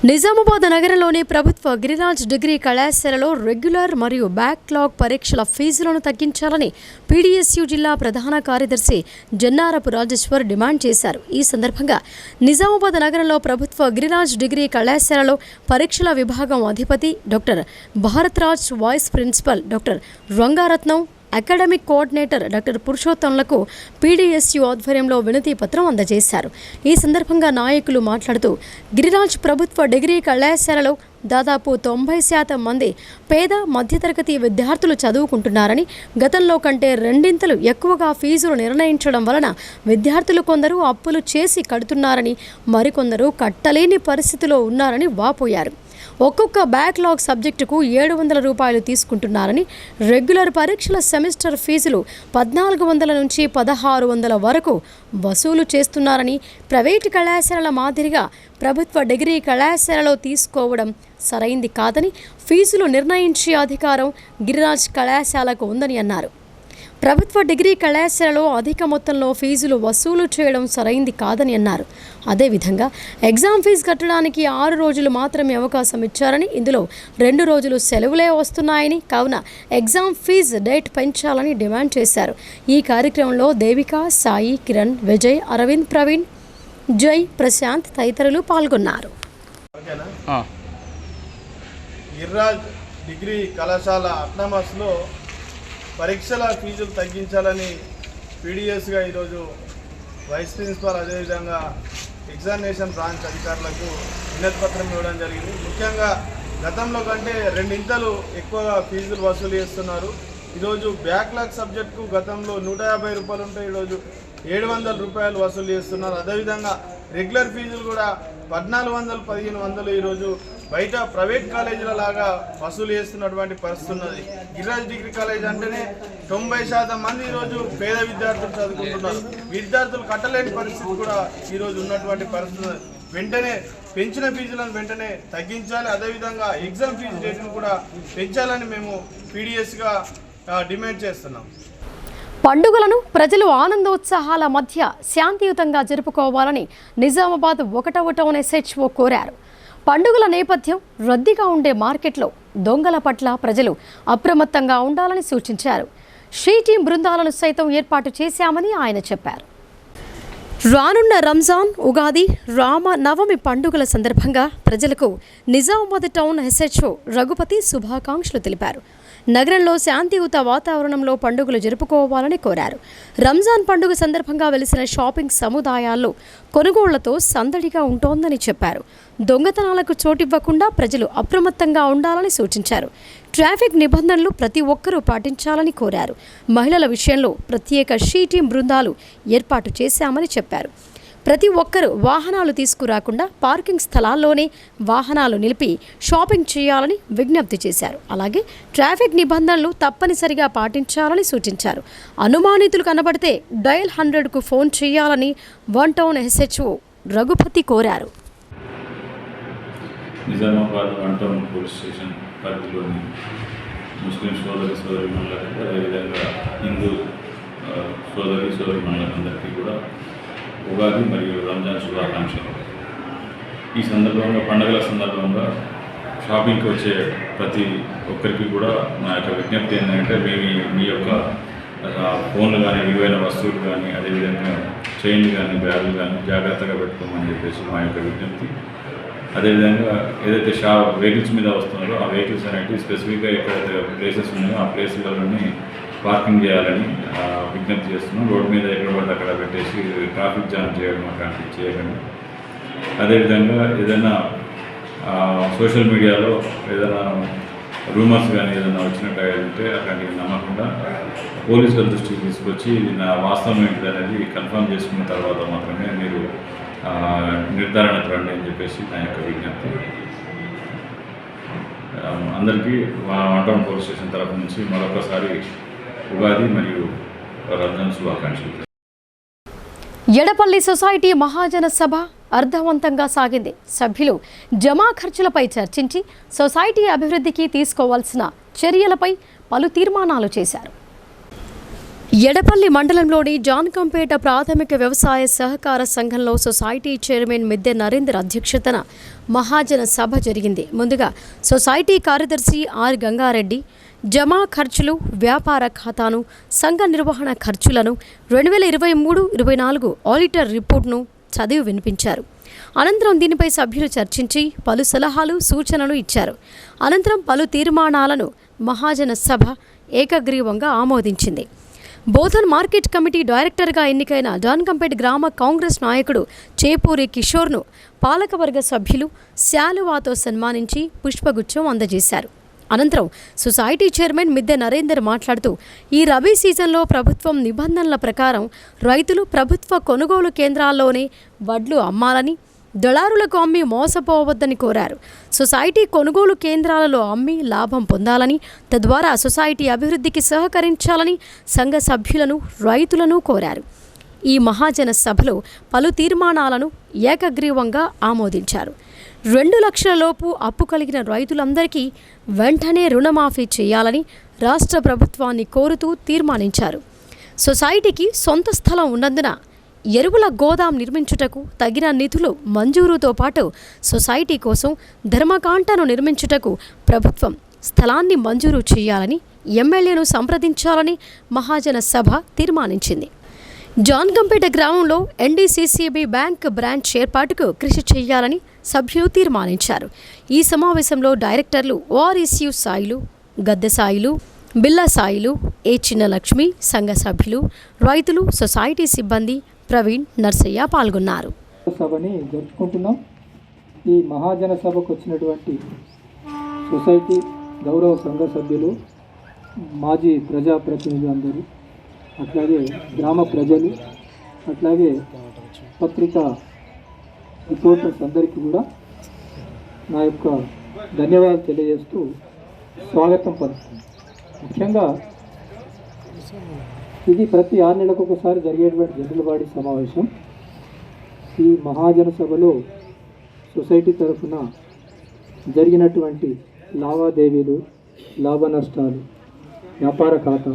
నిజామాబాద్ నగరంలోని ప్రభుత్వ గిరిరాజ్ డిగ్రీ కళాశాలలో రెగ్యులర్ మరియు బ్యాక్లాగ్ పరీక్షల ఫీజులను తగ్గించాలని పీడీఎస్యూ జిల్లా ప్రధాన కార్యదర్శి జన్నారపు రాజేశ్వర్ డిమాండ్ చేశారు. ఈ సందర్భంగా నిజామాబాద్ నగరంలో ప్రభుత్వ గిరిరాజ్ డిగ్రీ కళాశాలలో పరీక్షల విభాగం అధిపతి doctor Bharatraj, vice principal doctor Rangaratnam, academic coordinator doctor పురుషోత్తంలకు పీడీఎస్యూ ఆధ్వర్యంలో వినతి పత్రం అందజేశారు. ఈ సందర్భంగా నాయకులు మాట్లాడుతూ, గిరిరాజ్ ప్రభుత్వ డిగ్రీ కళాశాలలో దాదాపు 90% మంది పేద మధ్యతరగతి విద్యార్థులు చదువుకుంటున్నారని, గతంలో కంటే 2 ఎక్కువగా ఫీజులు నిర్ణయించడం వలన విద్యార్థులు కొందరు అప్పులు చేసి కడుతున్నారని, మరికొందరు కట్టలేని పరిస్థితిలో ఉన్నారని వాపోయారు. ఒక్కొక్క బ్యాక్లాగ్ సబ్జెక్టుకు 700 రూపాయలు తీసుకుంటున్నారని, రెగ్యులర్ పరీక్షల సెమిస్టర్ ఫీజులు 1400 నుంచి 1600 వరకు వసూలు చేస్తున్నారని, ప్రైవేటు కళాశాలల మాదిరిగా ప్రభుత్వ డిగ్రీ కళాశాలలో తీసుకోవడం సరైంది కాదని, ఫీజులు నిర్ణయించే అధికారం గిరిరాజ్ కళాశాలకు ఉందని అన్నారు. ప్రభుత్వ డిగ్రీ కళాశాలలో అధిక మొత్తంలో ఫీజులు వసూలు చేయడం సరైంది కాదని అన్నారు. అదేవిధంగా ఎగ్జామ్ ఫీజు కట్టడానికి 6 రోజులు మాత్రమే అవకాశం ఇచ్చారని, ఇందులో 2 రోజులు సెలవులే వస్తున్నాయని, కావున ఎగ్జామ్ ఫీజు డేట్ పెంచాలని డిమాండ్ చేశారు. ఈ కార్యక్రమంలో దేవిక, సాయి, కిరణ్, విజయ్, అరవింద్, ప్రవీణ్, జై, ప్రశాంత్ తదితరులు పాల్గొన్నారు. గిరిరాజ్ డిగ్రీ కళాశాల అట్నామస్లో పరీక్షల ఫీజులు తగ్గించాలని పీడీఎస్గా ఈరోజు వైస్ ప్రిన్సిపాల్ అదేవిధంగా ఎగ్జామినేషన్ బ్రాంచ్ అధికారులకు వినతిపత్రం ఇవ్వడం జరిగింది. ముఖ్యంగా గతంలో కంటే 2 ఎక్కువగా ఫీజులు వసూలు చేస్తున్నారు. ఈరోజు బ్యాక్లాగ్ సబ్జెక్టుకు గతంలో 150 రూపాయలు ఉంటే ఈరోజు 700 రూపాయలు వసూలు చేస్తున్నారు. అదేవిధంగా రెగ్యులర్ ఫీజులు కూడా 1400-1500 ఈరోజు బయట ప్రైవేట్ కాలేజీల లాగా వసూలు చేస్తున్నటువంటి పరిస్థితి ఉన్నది. గిరిరాజ్ డిగ్రీ కాలేజ్ అంటేనే 90% మంది ఈరోజు పేద విద్యార్థులు చదువుకుంటున్నారు. విద్యార్థులు కట్టలేని పరిస్థితి కూడా ఈరోజు ఉన్నటువంటి పరిస్థితి. వెంటనే పెంచిన ఫీజులను వెంటనే తగ్గించాలి. అదేవిధంగా ఎగ్జామ్ ఫీజు రేటును కూడా పెంచాలని మేము పీడిఎస్గా డిమాండ్ చేస్తున్నాం. పండుగలను ప్రజలు ఆనందోత్సాహాల మధ్య శాంతియుతంగా జరుపుకోవాలని నిజామాబాద్ 1వ టౌన్ SHO కోరారు. పండుగల నేపథ్యం రద్దీగా ఉండే మార్కెట్లో దొంగల పట్ల ప్రజలు అప్రమత్తంగా ఉండాలని సూచించారు. షీ టీం బృందాలను సైతం ఏర్పాటు చేశామని ఆయన చెప్పారు. రానున్న రంజాన్, ఉగాది, రామ నవమి పండుగల సందర్భంగా ప్రజలకు నిజామాబాద్ టౌన్ SHO రఘుపతి శుభాకాంక్షలు తెలిపారు. నగరంలో శాంతియుత వాతావరణంలో పండుగలు జరుపుకోవాలని కోరారు. రంజాన్ పండుగ సందర్భంగా వెలిసిన షాపింగ్ సముదాయాల్లో కొనుగోళ్లతో సందడిగా ఉంటోందని చెప్పారు. దొంగతనాలకు చోటివ్వకుండా ప్రజలు అప్రమత్తంగా ఉండాలని సూచించారు. ట్రాఫిక్ నిబంధనలు ప్రతి ఒక్కరూ పాటించాలని కోరారు. మహిళల విషయంలో ప్రత్యేక షీ టీం బృందాలు ఏర్పాటు చేశామని చెప్పారు. ప్రతి ఒక్కరూ వాహనాలు తీసుకురాకుండా పార్కింగ్ స్థలాల్లోనే వాహనాలు నిలిపి షాపింగ్ చేయాలని విజ్ఞప్తి చేశారు. అలాగే ట్రాఫిక్ నిబంధనలు తప్పనిసరిగా పాటించాలని సూచించారు. అనుమానితులు కనబడితే డయల్ 100కు ఫోన్ చేయాలని 1 టౌన్ SHO రఘుపతి కోరారు. నిజామాబాద్ 1 టౌన్ పోలీస్ స్టేషన్ పరిధిలోని ముస్లిం సోదరిమణులకు అదేవిధంగా హిందూ సోదరిమణులందరికీ కూడా ఉగాది మరియు రంజాన్ శుభాకాంక్షలు. ఈ సందర్భంగా పండుగల సందర్భంగా షాపింగ్కి వచ్చే ప్రతి ఒక్కరికి కూడా నా యొక్క విజ్ఞప్తి ఏంటంటే మీ యొక్క ఫోన్లు కానీ విలువైన వస్తువులు కానీ అదేవిధంగా చైన్లు కానీ బ్యాగులు కానీ జాగ్రత్తగా పెట్టుకోమని చెప్పేసి మా యొక్క విజ్ఞప్తి. అదేవిధంగా ఏదైతే వెహికల్స్ మీద వస్తున్నారో ఆ వెహికల్స్ అనేవి స్పెసిఫిక్గా ఎక్కడైతే ప్లేసెస్ ఉన్నాయో ఆ ప్లేస్లలోనే పార్కింగ్ చేయాలని విజ్ఞప్తి చేస్తున్నాం. రోడ్డు మీద ఎక్కడ పడితే అక్కడ పెట్టేసి ట్రాఫిక్ జామ్ చేయడం అట్లాంటివి చేయకండి. అదేవిధంగా ఏదైనా సోషల్ మీడియాలో ఏదైనా రూమర్స్ కానీ ఏదైనా వచ్చినట్టు అట్లాంటివి నమ్మకుండా పోలీసుల దృష్టికి తీసుకొచ్చి ఇది నా వాస్తవం ఏంటిది అనేది కన్ఫర్మ్ చేసుకున్న తర్వాత మాత్రమే మీరు నిర్ధారణకు రండి అని చెప్పేసి నా యొక్క విజ్ఞప్తి. అందరికీ 1 టౌన్ పోలీస్ స్టేషన్ తరఫు నుంచి మరొకసారి ఉగాది మరియు రంజాన్ శుభాకాంక్షలు. ఎడపల్లి సొసైటీ మహాజన సభ అర్థవంతంగా సాగింది. సభ్యులు జమా ఖర్చులపై చర్చించి సొసైటీ అభివృద్ధికి తీసుకోవాల్సిన చర్యలపై పలు తీర్మానాలు చేశారు. ఎడపల్లి మండలంలోని జాన్కంపేట ప్రాథమిక వ్యవసాయ సహకార సంఘంలో సొసైటీ చైర్మన్ మిద్దె నరేందర్ అధ్యక్షతన మహాజన సభ జరిగింది. ముందుగా సొసైటీ కార్యదర్శి ఆర్ గంగారెడ్డి జమా ఖర్చులు, వ్యాపార ఖాతాను, సంఘ నిర్వహణ ఖర్చులను, 2023-24 ఆడిటర్ రిపోర్ట్ను చదివి వినిపించారు. అనంతరం దీనిపై సభ్యులు చర్చించి పలు సలహాలు, సూచనలు ఇచ్చారు. అనంతరం పలు తీర్మానాలను మహాజన సభ ఏకగ్రీవంగా ఆమోదించింది. బోధన్ మార్కెట్ కమిటీ డైరెక్టర్గా ఎన్నికైన జాన్కంపేట్ గ్రామ కాంగ్రెస్ నాయకుడు చేపూరి కిషోర్ను పాలకవర్గ సభ్యులు శాలువాతో సన్మానించి పుష్పగుచ్చం అందజేశారు. అనంతరం సొసైటీ చైర్మన్ మిద్దె నరేందర్ మాట్లాడుతూ ఈ రబీ సీజన్లో ప్రభుత్వం నిబంధనల ప్రకారం రైతులు ప్రభుత్వ కొనుగోలు కేంద్రాల్లోనే వడ్లు అమ్మాలని, దళారులకు అమ్మి మోసపోవద్దని కోరారు. సొసైటీ కొనుగోలు కేంద్రాలలో అమ్మి లాభం పొందాలని, తద్వారా సొసైటీ అభివృద్ధికి సహకరించాలని సంఘ సభ్యులను, రైతులను కోరారు. ఈ మహాజన సభలో పలు తీర్మానాలను ఏకగ్రీవంగా ఆమోదించారు. 2 లక్షల లోపు అప్పు కలిగిన రైతులందరికీ వెంటనే రుణమాఫీ చేయాలని రాష్ట్ర ప్రభుత్వాన్ని కోరుతూ తీర్మానించారు. సొసైటీకి సొంత స్థలం ఉన్నందున ఎరువుల గోదాం నిర్మించుటకు తగిన నిధులు మంజూరుతో పాటు సొసైటీ కోసం ధర్మకాంటను నిర్మించుటకు ప్రభుత్వం స్థలాన్ని మంజూరు చేయాలని ఎమ్మెల్యేను సంప్రదించాలని మహాజన సభ తీర్మానించింది. జాన్కంపేట గ్రామంలో NDCCB బ్యాంక్ బ్రాంచ్ ఏర్పాటుకు కృషి చేయాలని సభ్యులు తీర్మానించారు. ఈ సమావేశంలో డైరెక్టర్లు ORSU సాయిలు, గద్దె సాయిలు, బిల్లా సాయిలు, ఏ చిన్నలక్ష్మి, సంఘ సభ్యులు, రైతులు, సొసైటీ సిబ్బంది, ప్రవీణ్, నర్సయ్య పాల్గొన్నారు. సభని జరుపుకుంటున్నాం. ఈ మహాజన సభకు వచ్చినటువంటి సొసైటీ గౌరవ సంఘ సభ్యులు, మాజీ ప్రజాప్రతినిధులందరూ, అట్లాగే గ్రామ ప్రజలు, అట్లాగే పత్రికా రిపోర్టర్స్ అందరికీ కూడా నా యొక్క ధన్యవాదాలు తెలియజేస్తూ స్వాగతం పలుకుతుంది. ముఖ్యంగా ఇది ప్రతి 6 నెలలకు ఒకసారి జరిగేటువంటి జనరల్ బాడీ సమావేశం. ఈ మహాజన సభలో సొసైటీ తరఫున జరిగినటువంటి లావాదేవీలు, లాభ నష్టాలు, వ్యాపార ఖాతా,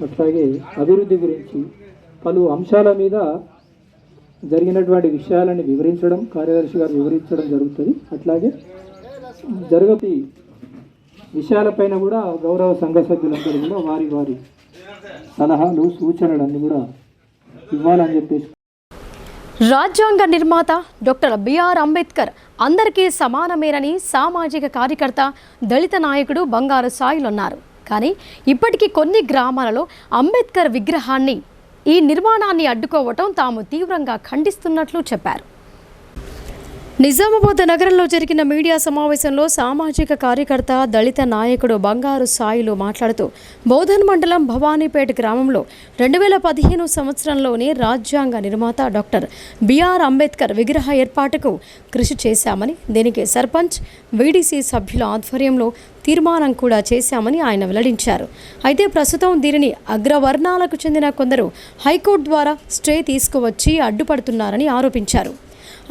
అట్లాగే అభివృద్ధి గురించి పలు అంశాల మీద జరిగినటువంటి విషయాలను వివరించడం, కార్యదర్శి గారు వివరించడం జరుగుతుంది. అట్లాగే జరగతి విషయాలపైన కూడా గౌరవ సంఘ సభ్యులందరూ కూడా వారి వారి సలహాలు, సూచనలన్నీ కూడా ఇవ్వాలని చెప్పేసి. రాజ్యాంగ నిర్మాత డాక్టర్ బిఆర్ అంబేద్కర్ అందరికీ సమానమేనని సామాజిక కార్యకర్త, దళిత నాయకుడు బంగారు సాయిలు అన్నారు. కానీ ఇప్పటికీ కొన్ని గ్రామాలలో అంబేద్కర్ విగ్రహాన్ని, ఈ నిర్మాణాన్ని అడ్డుకోవటం తాము తీవ్రంగా ఖండిస్తున్నట్లు చెప్పారు. నిజామాబాద్ నగరంలో జరిగిన మీడియా సమావేశంలో సామాజిక కార్యకర్త, దళిత నాయకుడు బంగారు సాయిలు మాట్లాడుతూ బోధన్ మండలం భవానీపేట గ్రామంలో 2015 సంవత్సరంలోనే రాజ్యాంగ నిర్మాత డాక్టర్ బిఆర్ అంబేద్కర్ విగ్రహ ఏర్పాటుకు కృషి చేశామని, దీనికి సర్పంచ్, వీడీసీ సభ్యుల ఆధ్వర్యంలో తీర్మానం కూడా చేశామని ఆయన వెల్లడించారు. అయితే ప్రస్తుతం దీనిని అగ్రవర్ణాలకు చెందిన కొందరు హైకోర్టు ద్వారా స్టే తీసుకువచ్చి అడ్డుపడుతున్నారని ఆరోపించారు.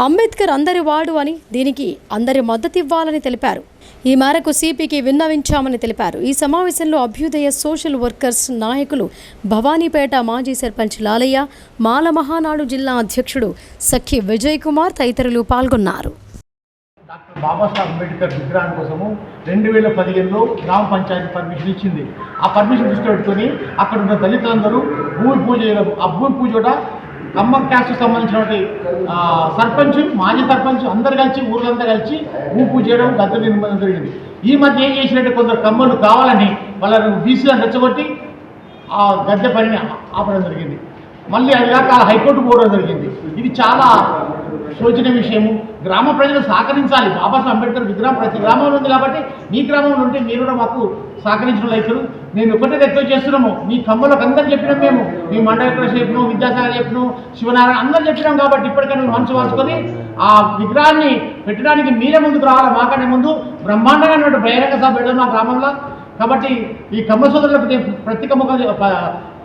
అంబేద్కర్ అందరి వాడు అని, దీనికి అందరి మద్దతు ఇవ్వాలని తెలిపారు. ఈ మేరకు సిపికి విన్నవించామని తెలిపారు. ఈ సమావేశంలో అభ్యుదయ సోషల్ వర్కర్స్ నాయకులు భవానీపేట మాజీ సర్పంచ్ లాలయ్య, మాల మహానాడు జిల్లా అధ్యక్షుడు సఖి విజయ్ కుమార్ తదితరులు పాల్గొన్నారు. డాక్టర్ బాబాసాహెబ్ అంబేద్కర్ విగ్రహం కోసము 2015లో గ్రామ పంచాయతీ పర్మిషన్ ఇచ్చింది. ఆ పర్మిషన్ దృష్టిలో పెట్టుకొని అక్కడ ఉన్న దళితులందరూ భూమి పూజ చేయడం, ఆ భూమి పూజ కూడా కమ్మర్ క్యాస్ట్కి సంబంధించినటువంటి సర్పంచ్, మాజీ సర్పంచ్ అందరు కలిసి, ఊర్లంతా కలిసి భూమి పూజ చేయడం, గద్దె నిర్మాణం జరిగింది. ఈ మధ్య ఏం చేసినట్టు కొందరు కమ్మలు కావాలని వాళ్ళని బీసీలను రెచ్చగొట్టి ఆ గద్దె పనిని ఆపడం జరిగింది. మళ్ళీ అది కాక హైకోర్టు పోవడం జరిగింది. ఇది చాలా శోచనీయ విషయము. గ్రామ ప్రజలు సహకరించాలి. బాబాసాహెబ్ అంబేద్కర్ విగ్రహం ప్రతి గ్రామంలో ఉంది కాబట్టి మీ గ్రామంలో ఉంటే మీరు కూడా మాకు సహకరించిన రైతులు. నేను ఒకటే రిక్వెస్ట్ చేస్తున్నాము, మీ కమ్మలకు అందరూ చెప్పినాం, మేము మీ మండల చెప్పినాం, విద్యాసాగర్ చెప్పినాం, శివనారాయణ అందరూ చెప్పినాం. కాబట్టి ఇప్పటికైనా మనసు మార్చుకొని ఆ విగ్రహాన్ని పెట్టడానికి మీరే ముందుకు రావాలి. మాకంటే ముందు బ్రహ్మాండంగా బహిరంగ సభ పెట్టడం మా గ్రామంలో. కాబట్టి ఈ కమ్మ సోదరులకు ప్రతి కమ్మ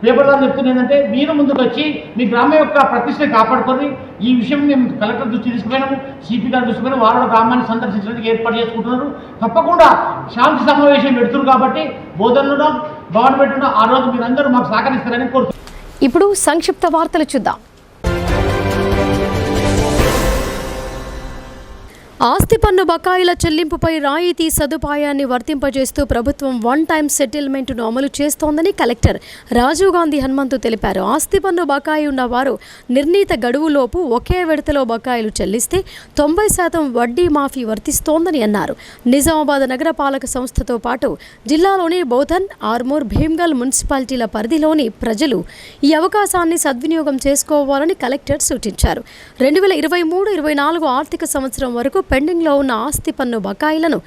పేపర్ ద్వారా చెప్తున్నా ఏంటంటే, మీరు ముందుకు వచ్చి మీ గ్రామం యొక్క ప్రతిష్టని కాపాడుకొని, ఈ విషయం మేము కలెక్టర్ దృష్టి తీసుకుపోయినాము, సిపి గారి దృష్టి పోయినా వారు గ్రామాన్ని సందర్శించడానికి ఏర్పాటు చేసుకుంటున్నారు. తప్పకుండా శాంతి సమావేశం పెడుతున్నారు కాబట్టి బోధనలో భవన్ పెట్టున్న ఆ రోజు మీరందరూ మాకు సహకరిస్తారని కోరుతున్నాను. ఇప్పుడు సంక్షిప్త వార్తలు చూద్దాం. ఆస్తి పన్ను బకాయిల చెల్లింపుపై రాయితీ సదుపాయాన్ని వర్తింపజేస్తూ ప్రభుత్వం వన్ టైం సెటిల్మెంట్ను అమలు చేస్తోందని కలెక్టర్ రాజీవ్ గాంధీ హనుమంతు తెలిపారు. ఆస్తి పన్ను బకాయి ఉన్న వారు నిర్ణీత గడువులోపు ఒకే విడతలో బకాయిలు చెల్లిస్తే 90% వడ్డీ మాఫీ వర్తిస్తోందని అన్నారు. నిజామాబాద్ నగరపాలక సంస్థతో పాటు జిల్లాలోని బోధన్, ఆర్మూర్, భీమ్గల్ మున్సిపాలిటీల పరిధిలోని ప్రజలు ఈ అవకాశాన్ని సద్వినియోగం చేసుకోవాలని కలెక్టర్ సూచించారు. 2023-24 ఆర్థిక సంవత్సరం వరకు పెండింగ్లో ఉన్న ఆస్తి పన్ను బకాయిలను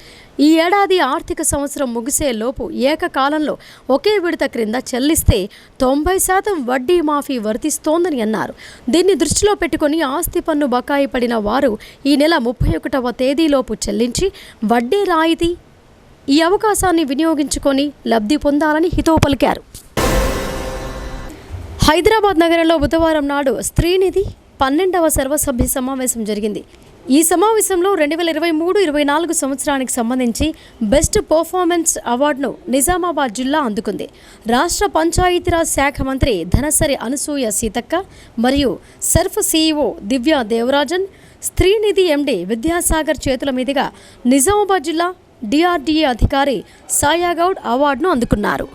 ఈ ఏడాది ఆర్థిక సంవత్సరం ముగిసే లోపు ఏకకాలంలో ఒకే విడత క్రింద చెల్లిస్తే 90% వడ్డీ మాఫీ వర్తిస్తోందని అన్నారు. దీన్ని దృష్టిలో పెట్టుకుని ఆస్తి పన్ను బకాయి పడిన వారు ఈ నెల 31వ తేదీలోపు చెల్లించి వడ్డీ రాయితీ ఈ అవకాశాన్ని వినియోగించుకొని లబ్ధి పొందాలని హితవు పలికారు. హైదరాబాద్ నగరంలో బుధవారం నాడు స్త్రీనిధి 12వ సర్వసభ్య సమావేశం జరిగింది. ఈ సమావేశంలో 2023-24 సంవత్సరానికి సంబంధించి బెస్ట్ పర్ఫార్మెన్స్ అవార్డును నిజామాబాద్ జిల్లా అందుకుంది. రాష్ట్ర పంచాయతీరాజ్ శాఖ మంత్రి ధనసరి అనసూయ సీతక్క మరియు సర్ఫ్ సీఈఓ దివ్య దేవరాజన్, స్త్రీనిధి ఎండి విద్యాసాగర్ చేతుల మీదుగా నిజామాబాద్ జిల్లా డిఆర్డీఏ అధికారి సాయాగౌడ్ అవార్డును అందుకున్నారు.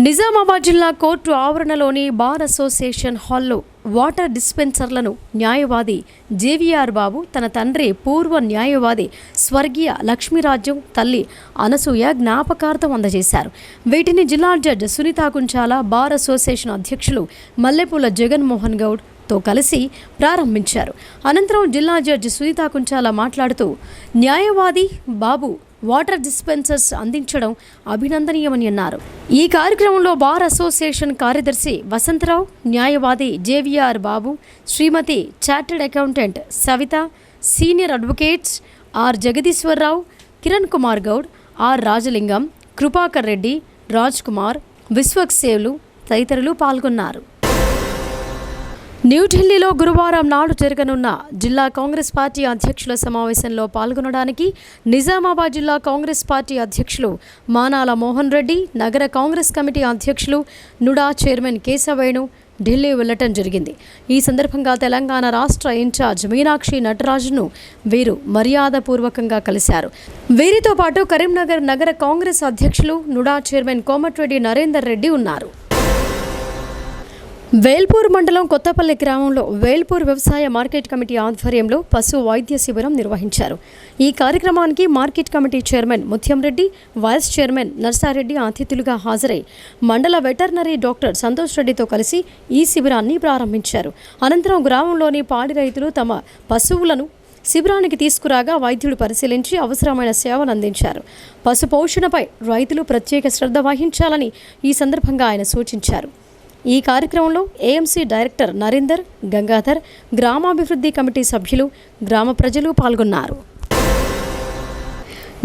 నిజామాబాద్ జిల్లా కోర్టు ఆవరణలోని బార్ అసోసియేషన్ హాల్లో వాటర్ డిస్పెన్సర్లను న్యాయవాది జేవీఆర్ బాబు తన తండ్రి పూర్వ న్యాయవాది స్వర్గీయ లక్ష్మీరాజ్యం తల్లి అనసూయ జ్ఞాపకార్థం అందజేశారు. వీటిని జిల్లా జడ్జి సునీతా కుంచాల, బార్ అసోసియేషన్ అధ్యక్షులు మల్లెపూల జగన్మోహన్ గౌడ్ తో కలిసి ప్రారంభించారు. అనంతరం జిల్లా జడ్జి సునీతా కుంచాల మాట్లాడుతూ న్యాయవాది బాబు వాటర్ డిస్పెన్సర్స్ అందించడం అభినందనీయమని అన్నారు. ఈ కార్యక్రమంలో బార్ అసోసియేషన్ కార్యదర్శి వసంతరావు, న్యాయవాది JVR Babu, Shrimati chartered accountant Savita, senior advocates R Jagadeeswararao, Kiran Kumar Goud, R Rajalingam, Krupakar Reddy, Raj Kumar, Vishwaksevulu తదితరులు పాల్గొన్నారు. న్యూఢిల్లీలో గురువారం నాడు జరగనున్న జిల్లా కాంగ్రెస్ పార్టీ అధ్యక్షుల సమావేశంలో పాల్గొనడానికి నిజామాబాద్ జిల్లా కాంగ్రెస్ పార్టీ అధ్యక్షులు మానాల మోహన్ రెడ్డి, నగర కాంగ్రెస్ కమిటీ అధ్యక్షులు నుడా చైర్మన్ కేశవేణు ఢిల్లీ వెళ్లటం జరిగింది. ఈ సందర్భంగా తెలంగాణ రాష్ట్ర ఇన్ఛార్జ్ మీనాక్షి నటరాజును వీరు మర్యాదపూర్వకంగా కలిశారు. వీరితో పాటు కరీంనగర్ నగర కాంగ్రెస్ అధ్యక్షులు నుడా చైర్మన్ కోమటిరెడ్డి నరేందర్ రెడ్డి ఉన్నారు. వేల్పూర్ మండలం కొత్తపల్లి గ్రామంలో వేల్పూర్ వ్యవసాయ మార్కెట్ కమిటీ ఆధ్వర్యంలో పశు వైద్య శిబిరం నిర్వహించారు. ఈ కార్యక్రమానికి market committee chairman Muthyamreddy, vice chairman Narsareddy అతిథులుగా హాజరై మండల వెటర్నరీ డాక్టర్ సంతోష్ రెడ్డితో కలిసి ఈ శిబిరాన్ని ప్రారంభించారు. అనంతరం గ్రామంలోని పాడి రైతులు తమ పశువులను శిబిరానికి తీసుకురాగా వైద్యులు పరిశీలించి అవసరమైన సేవలు అందించారు. పశు పోషణపై రైతులు ప్రత్యేక శ్రద్ధ వహించాలని ఈ సందర్భంగా ఆయన సూచించారు. ఈ కార్యక్రమంలో ఏఎంసీ డైరెక్టర్ నరేందర్, గంగాధర్, గ్రామాభివృద్ధి కమిటీ సభ్యులు, గ్రామ ప్రజలు పాల్గొన్నారు.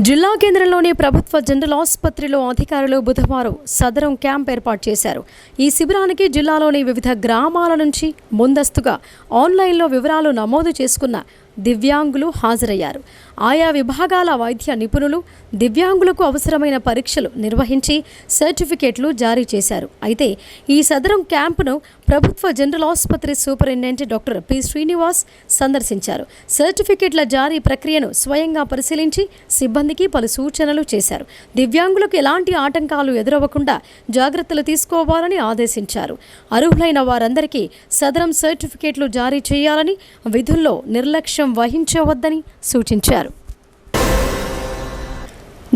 జిల్లా కేంద్రంలోని ప్రభుత్వ జనరల్ ఆసుపత్రిలో అధికారులు బుధవారం సదరం క్యాంప్ ఏర్పాటు చేశారు. ఈ శిబిరానికి జిల్లాలోని వివిధ గ్రామాల నుంచి ముందస్తుగా ఆన్లైన్లో వివరాలు నమోదు చేసుకున్న దివ్యాంగులు హాజరయ్యారు. ఆయా విభాగాల వైద్య నిపుణులు దివ్యాంగులకు అవసరమైన పరీక్షలు నిర్వహించి సర్టిఫికేట్లు జారీ చేశారు. అయితే ఈ సదరం క్యాంపును ప్రభుత్వ జనరల్ ఆసుపత్రి సూపరింటెండెంట్ డాక్టర్ పి శ్రీనివాస్ సందర్శించారు. సర్టిఫికేట్ల జారీ ప్రక్రియను స్వయంగా పరిశీలించి సిబ్బందికి పలు సూచనలు చేశారు. దివ్యాంగులకు ఎలాంటి ఆటంకాలు ఎదురవ్వకుండా జాగ్రత్తలు తీసుకోవాలని ఆదేశించారు. అర్హులైన వారందరికీ సదరం సర్టిఫికేట్లు జారీ చేయాలని, విధుల్లో నిర్లక్ష్యం వహించవద్దని సూచించారు.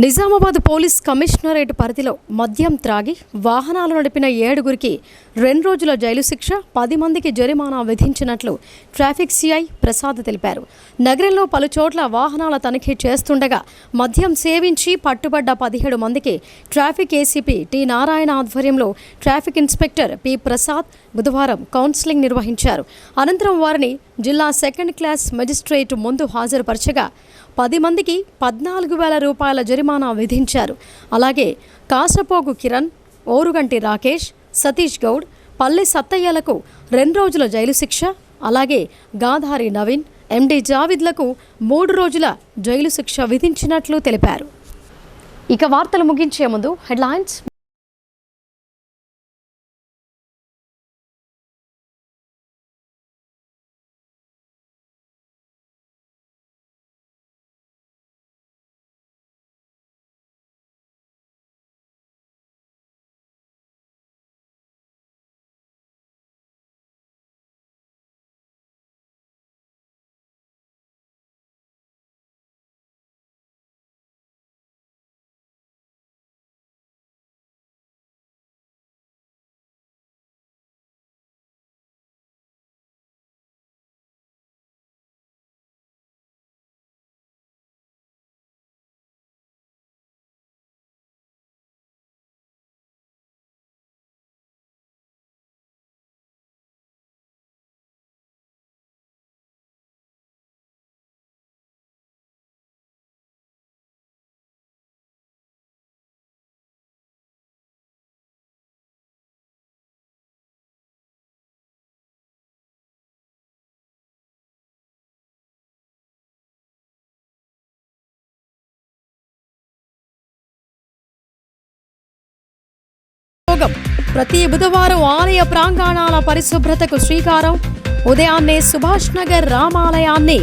నిజామాబాద్ పోలీస్ కమిషనరేట్ పరిధిలో మద్యం త్రాగి వాహనాలు నడిపిన 7గురికి 2 రోజుల జైలు శిక్ష, 10 మందికి జరిమానా విధించినట్లు ట్రాఫిక్ సిఐ ప్రసాద్ తెలిపారు. నగరంలో పలు చోట్ల వాహనాల తనిఖీ చేస్తుండగా మద్యం సేవించి పట్టుబడ్డ 17 మందికి ట్రాఫిక్ ఏసీపీ టి నారాయణ ఆధ్వర్యంలో ట్రాఫిక్ ఇన్స్పెక్టర్ పి ప్రసాద్ బుధవారం కౌన్సిలింగ్ నిర్వహించారు. అనంతరం వారిని జిల్లా 2nd క్లాస్ మెజిస్ట్రేట్ ముందు హాజరుపరచగా 10 మందికి 14,000 రూపాయల జరిమానా విధించారు. అలాగే కాసపోగు కిరణ్, ఓరుగంటి రాకేష్, సతీష్ గౌడ్, పల్లె సత్తయ్యలకు 2 రోజుల జైలు శిక్ష, అలాగే గాధారి నవీన్, ఎండి జావిద్లకు 3 రోజుల జైలు శిక్ష విధించినట్లు తెలిపారు. ఇక వార్తలు ముగించే ముందు హెడ్లైన్స్ ప్రతి బుధవారం ఆలయ ప్రాంగణాల పరిశుభ్రతకు శ్రీకారం. ఉదయాన్నే సుభాష్ నగర్ రామాలయాన్ని